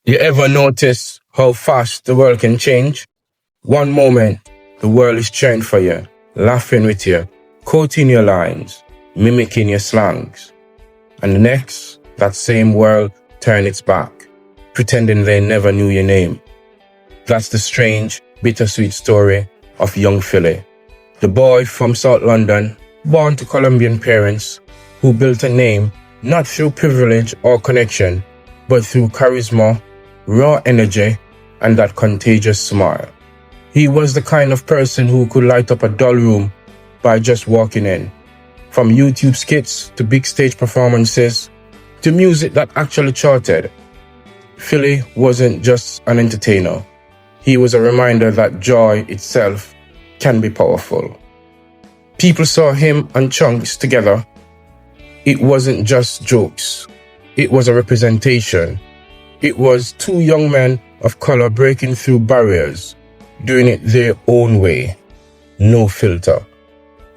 You ever notice how fast the world can change? One moment, the world is cheering for you, laughing with you, quoting your lines, mimicking your slangs. And the next, that same world turn its back, pretending they never knew your name. That's the strange, bittersweet story of young Philly, the boy from South London, born to Colombian parents, who built a name not through privilege or connection, but through charisma, raw energy, and that contagious smile. He was the kind of person who could light up a dull room by just walking in. From YouTube skits to big stage performances to music that actually charted, Philly wasn't just an entertainer. He was a reminder that joy itself can be powerful. People saw him and Chunkz together. It wasn't just jokes. It was a representation. It was two young men of color breaking through barriers, doing it their own way. No filter.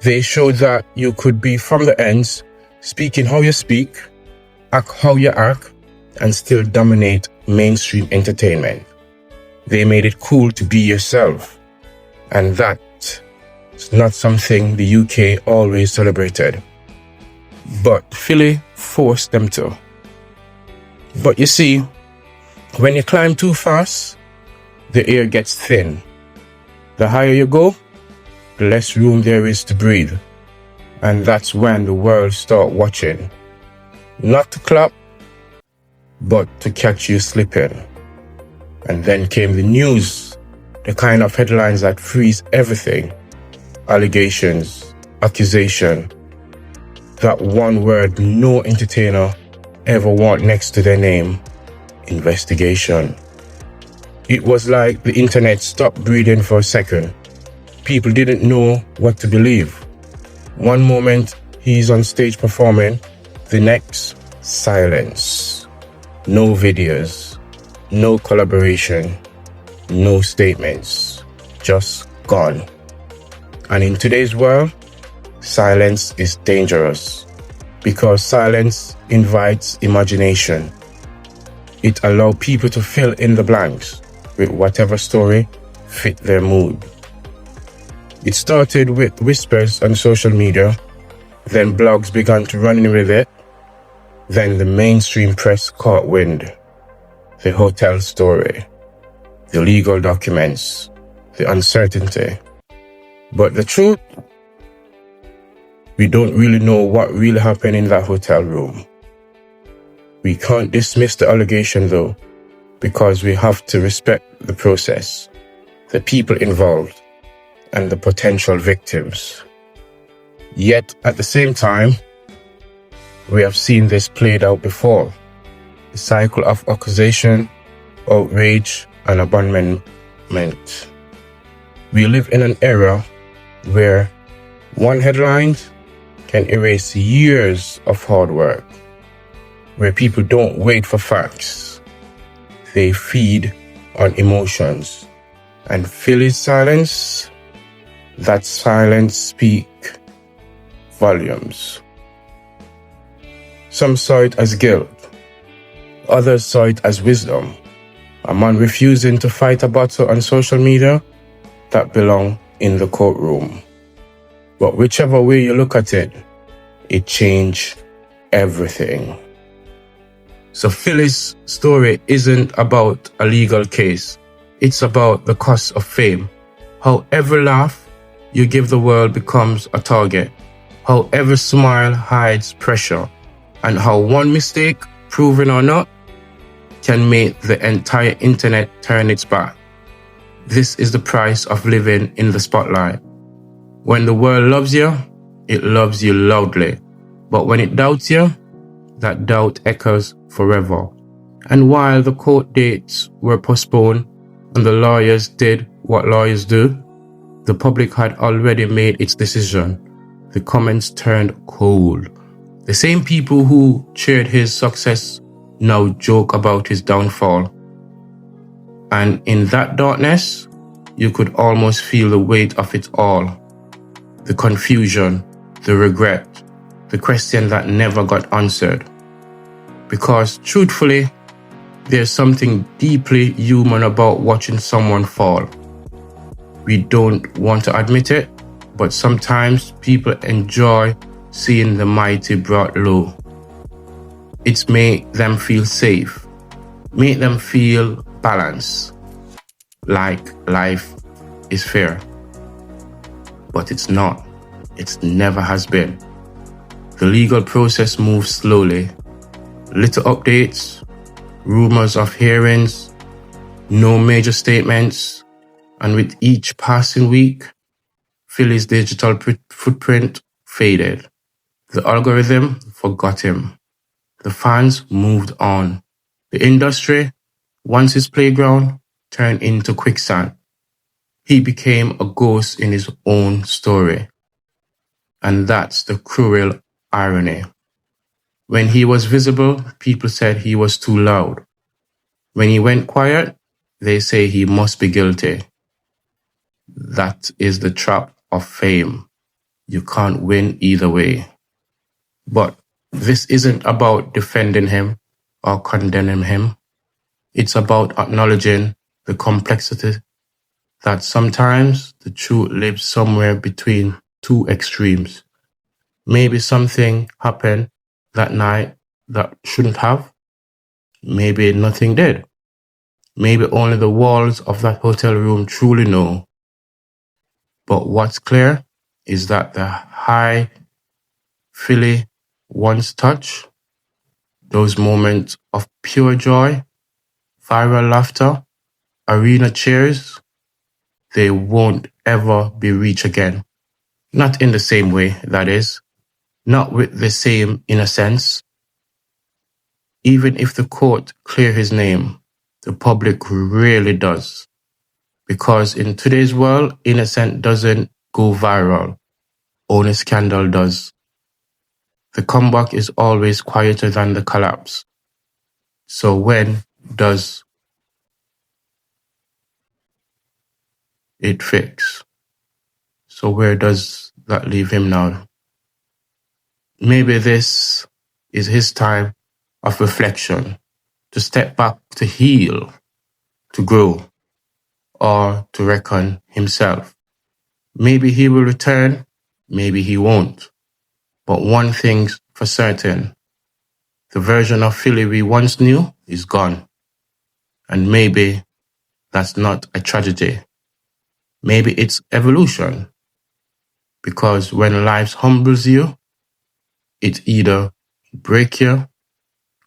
They showed that you could be from the ends, speaking how you speak, act how you act, and still dominate mainstream entertainment. They made it cool to be yourself. And that is not something the UK always celebrated. But Philly forced them to. But you see, when you climb too fast, the air gets thin. The higher you go, the less room there is to breathe. And that's when the world starts watching. Not to clap, but to catch you slipping. And then came the news, the kind of headlines that freeze everything. Allegations, accusation. That one word no entertainer ever want next to their name. Investigation. It was like the internet stopped breathing for a second. People didn't know what to believe. One moment he's on stage performing, the next, silence. No videos, no collaboration, no statements, just gone. And in today's world, silence is dangerous because silence invites imagination. It allows people to fill in the blanks with whatever story fit their mood. It started with whispers on social media, then blogs began to run in with it, then the mainstream press caught wind. The hotel story, the legal documents, the uncertainty. But the truth, we don't really know what really happened in that hotel room. We can't dismiss the allegation though, because we have to respect the process, the people involved, and the potential victims. Yet at the same time, we have seen this played out before. The cycle of accusation, outrage, and abandonment. We live in an era where one headline can erase years of hard work, where people don't wait for facts. They feed on emotions. And Philly's silence, that silence speak volumes. Some saw it as guilt. Others saw it as wisdom. A man refusing to fight a battle on social media that belonged in the courtroom. But whichever way you look at it, it changed everything. So Philly's story isn't about a legal case. It's about the cost of fame. How every laugh you give the world becomes a target. How every smile hides pressure. And how one mistake, proven or not, can make the entire internet turn its back. This is the price of living in the spotlight. When the world loves you, it loves you loudly. But when it doubts you, that doubt echoes forever. And while the court dates were postponed and the lawyers did what lawyers do, the public had already made its decision. The comments turned cold. The same people who cheered his success now joke about his downfall. And in that darkness, you could almost feel the weight of it all. The confusion, the regret, the question that never got answered. Because truthfully, There's something deeply human about watching someone fall. We don't want to admit it, but sometimes people enjoy seeing the mighty brought low. It's make them feel safe, make them feel balanced, like life is fair. But it's not. It never has been. The legal process moves slowly. Little updates, rumors of hearings, no major statements, and with each passing week, FILLY's digital footprint faded. The algorithm forgot him. The fans moved on. The industry, once his playground, turned into quicksand. He became a ghost in his own story. And that's the cruel irony. When he was visible, people said he was too loud. When he went quiet, they say he must be guilty. That is the trap of fame. You can't win either way. But this isn't about defending him or condemning him. It's about acknowledging the complexity that sometimes the truth lives somewhere between two extremes. Maybe something happened that night that shouldn't have. Maybe nothing did. Maybe only the walls of that hotel room truly know. But what's clear is that the high FILLY once touched, those moments of pure joy, viral laughter, arena cheers, they won't ever be reached again. Not in the same way, that is. Not with the same innocence. Even if the court clear his name, the public really does. Because in today's world, innocent doesn't go viral. Only scandal does. The comeback is always quieter than the collapse. So when does it fix? So where does that leave him now? Maybe this is his time of reflection, to step back, to heal, to grow, or to reckon himself. Maybe he will return, maybe he won't. But one thing's for certain, the version of FILLY we once knew is gone. And maybe that's not a tragedy. Maybe it's evolution. Because when life humbles you, it either breaks you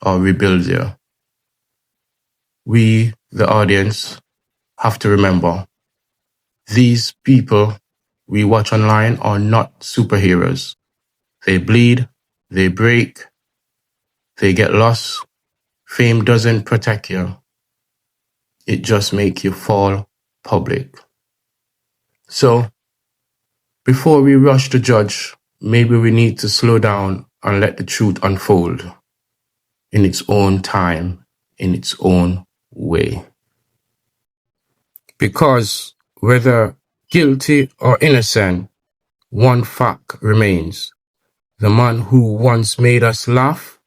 or rebuilds you. We, the audience, have to remember, these people we watch online are not superheroes. They bleed, they break, they get lost. Fame doesn't protect you. It just makes you fall public. So, before we rush to judge, maybe we need to slow down and let the truth unfold in its own time, in its own way. Because whether guilty or innocent, one fact remains. The man who once made us laugh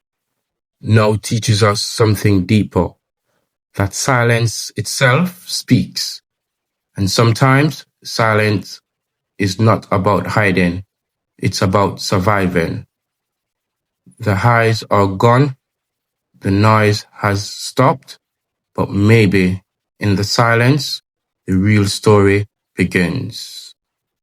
now teaches us something deeper, that silence itself speaks. And sometimes silence is not about hiding, it's about surviving. The highs are gone, the noise has stopped, but maybe in the silence, the real story begins.